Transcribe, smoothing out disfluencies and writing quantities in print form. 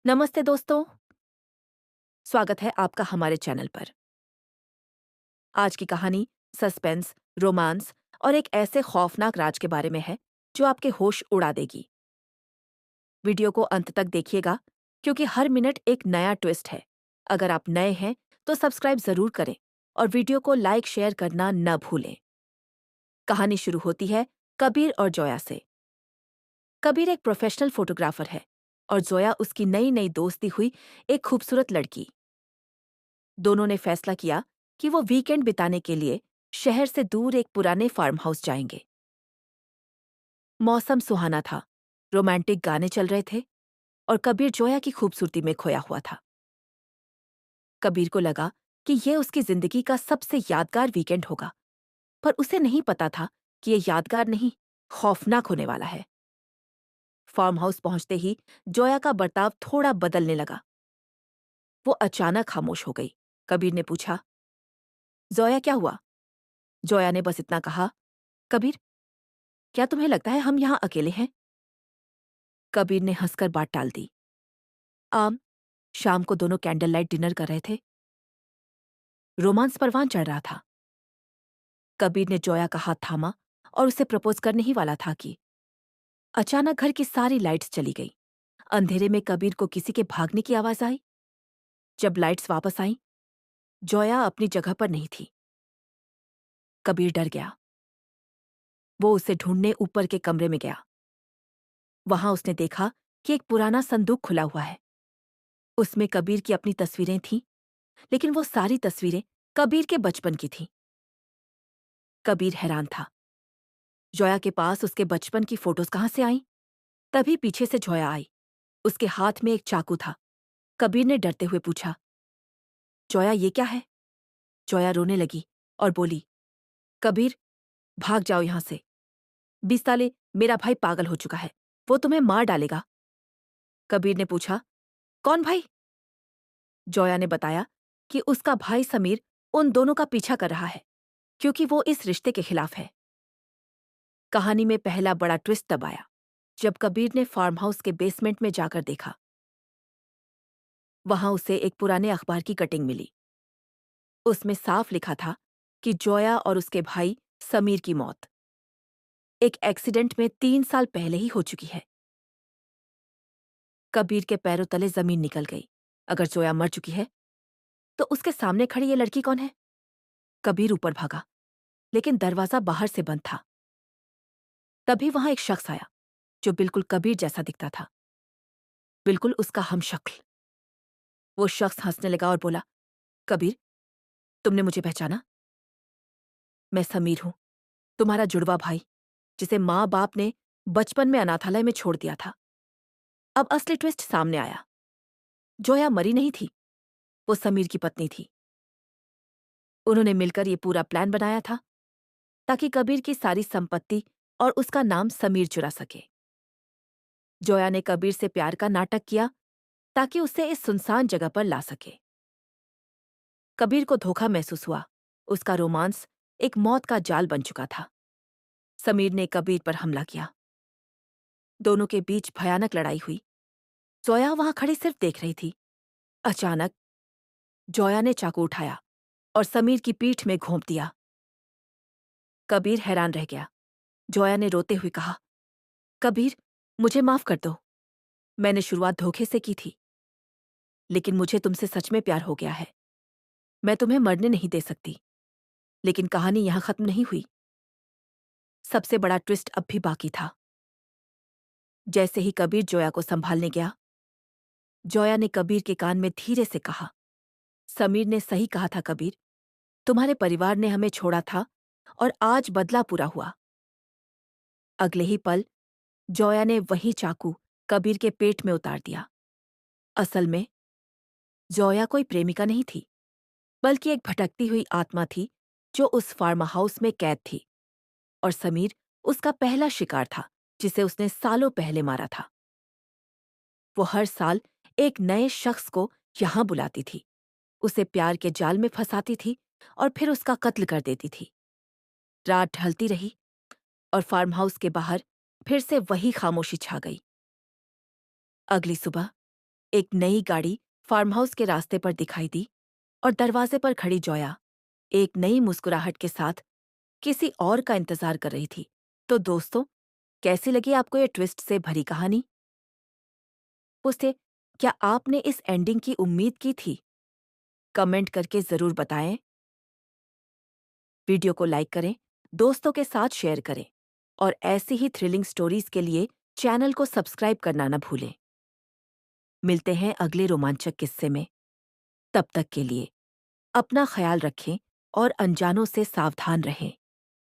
नमस्ते दोस्तों, स्वागत है आपका हमारे चैनल पर। आज की कहानी सस्पेंस, रोमांस और एक ऐसे खौफनाक राज के बारे में है जो आपके होश उड़ा देगी। वीडियो को अंत तक देखिएगा क्योंकि हर मिनट एक नया ट्विस्ट है। अगर आप नए हैं तो सब्सक्राइब जरूर करें और वीडियो को लाइक शेयर करना न भूलें। कहानी शुरू होती है कबीर और जोया से। कबीर एक प्रोफेशनल फोटोग्राफर है और जोया उसकी नई नई दोस्ती हुई एक खूबसूरत लड़की। दोनों ने फैसला किया कि वो वीकेंड बिताने के लिए शहर से दूर एक पुराने फार्म हाउस जाएंगे। मौसम सुहाना था, रोमांटिक गाने चल रहे थे और कबीर जोया की खूबसूरती में खोया हुआ था। कबीर को लगा कि ये उसकी जिंदगी का सबसे यादगार वीकेंड होगा, पर उसे नहीं पता था कि ये यादगार नहीं, खौफनाक होने वाला है। फार्म हाउस पहुंचते ही जोया का बर्ताव थोड़ा बदलने लगा। वो अचानक खामोश हो गई। कबीर ने पूछा, जोया क्या हुआ? जोया ने बस इतना कहा, कबीर, क्या तुम्हें लगता है हम यहाँ अकेले हैं? कबीर ने हंसकर बात टाल दी। आम शाम को दोनों कैंडल लाइट डिनर कर रहे थे। रोमांस परवान चढ़ रहा था। कबीर ने जोया का हाथ थामा और उसे प्रपोज करने ही वाला था कि अचानक घर की सारी लाइट्स चली गई। अंधेरे में कबीर को किसी के भागने की आवाज आई। जब लाइट्स वापस आईं, जोया अपनी जगह पर नहीं थी। कबीर डर गया। वो उसे ढूंढने ऊपर के कमरे में गया। वहां उसने देखा कि एक पुराना संदूक खुला हुआ है। उसमें कबीर की अपनी तस्वीरें थीं, लेकिन वो सारी तस्वीरें कबीर के बचपन की थीं। कबीर हैरान था। जोया के पास उसके बचपन की फोटोज कहाँ से आईं? तभी पीछे से जोया आई। उसके हाथ में एक चाकू था। कबीर ने डरते हुए पूछा, जोया ये क्या है? जोया रोने लगी और बोली, कबीर, भाग जाओ यहां से। 20 साले मेरा भाई पागल हो चुका है, वो तुम्हें मार डालेगा। कबीर ने पूछा, कौन भाई? जोया ने बताया कि उसका भाई समीर उन दोनों का पीछा कर रहा है क्योंकि वो इस रिश्ते के खिलाफ है। कहानी में पहला बड़ा ट्विस्ट तब आया जब कबीर ने फार्म हाउस के बेसमेंट में जाकर देखा। वहां उसे एक पुराने अखबार की कटिंग मिली। उसमें साफ लिखा था कि जोया और उसके भाई समीर की मौत एक एक्सीडेंट में 3 साल पहले ही हो चुकी है। कबीर के पैरों तले जमीन निकल गई। अगर जोया मर चुकी है तो उसके सामने खड़ी ये लड़की कौन है? कबीर ऊपर भागा, लेकिन दरवाजा बाहर से बंद था। तभी वहां एक शख्स आया जो बिल्कुल कबीर जैसा दिखता था, बिल्कुल उसका हमशक्ल। वो शख्स हंसने लगा और बोला, कबीर, तुमने मुझे पहचाना? मैं समीर हूं, तुम्हारा जुड़वा भाई, जिसे माँ बाप ने बचपन में अनाथालय में छोड़ दिया था। अब असली ट्विस्ट सामने आया। जोया मरी नहीं थी, वो समीर की पत्नी थी। उन्होंने मिलकर ये पूरा प्लान बनाया था ताकि कबीर की सारी संपत्ति और उसका नाम समीर चुरा सके। जोया ने कबीर से प्यार का नाटक किया ताकि उसे इस सुनसान जगह पर ला सके। कबीर को धोखा महसूस हुआ। उसका रोमांस एक मौत का जाल बन चुका था। समीर ने कबीर पर हमला किया। दोनों के बीच भयानक लड़ाई हुई। जोया वहां खड़ी सिर्फ देख रही थी। अचानक जोया ने चाकू उठाया और समीर की पीठ में घोंप दिया। कबीर हैरान रह गया। जोया ने रोते हुए कहा, कबीर, मुझे माफ कर दो। मैंने शुरुआत धोखे से की थी, लेकिन मुझे तुमसे सच में प्यार हो गया है। मैं तुम्हें मरने नहीं दे सकती। लेकिन कहानी यहां खत्म नहीं हुई। सबसे बड़ा ट्विस्ट अब भी बाकी था। जैसे ही कबीर जोया को संभालने गया, जोया ने कबीर के कान में धीरे से कहा, समीर ने सही कहा था कबीर, तुम्हारे परिवार ने हमें छोड़ा था और आज बदला पूरा हुआ। अगले ही पल जोया ने वही चाकू कबीर के पेट में उतार दिया। असल में जोया कोई प्रेमिका नहीं थी, बल्कि एक भटकती हुई आत्मा थी जो उस फार्म हाउस में कैद थी, और समीर उसका पहला शिकार था जिसे उसने सालों पहले मारा था। वो हर साल एक नए शख्स को यहां बुलाती थी, उसे प्यार के जाल में फंसाती थी और फिर उसका कत्ल कर देती थी। रात ढलती रही और फार्म हाउस के बाहर फिर से वही खामोशी छा गई। अगली सुबह एक नई गाड़ी फार्म हाउस के रास्ते पर दिखाई दी और दरवाजे पर खड़ी जोया एक नई मुस्कुराहट के साथ किसी और का इंतजार कर रही थी। तो दोस्तों, कैसी लगी आपको ये ट्विस्ट से भरी कहानी? पूछते, क्या आपने इस एंडिंग की उम्मीद की थी? कमेंट करके जरूर बताएं। वीडियो को लाइक करें, दोस्तों के साथ शेयर करें और ऐसी ही थ्रिलिंग स्टोरीज के लिए चैनल को सब्सक्राइब करना न भूलें। मिलते हैं अगले रोमांचक किस्से में। तब तक के लिए अपना ख्याल रखें और अनजानों से सावधान रहें।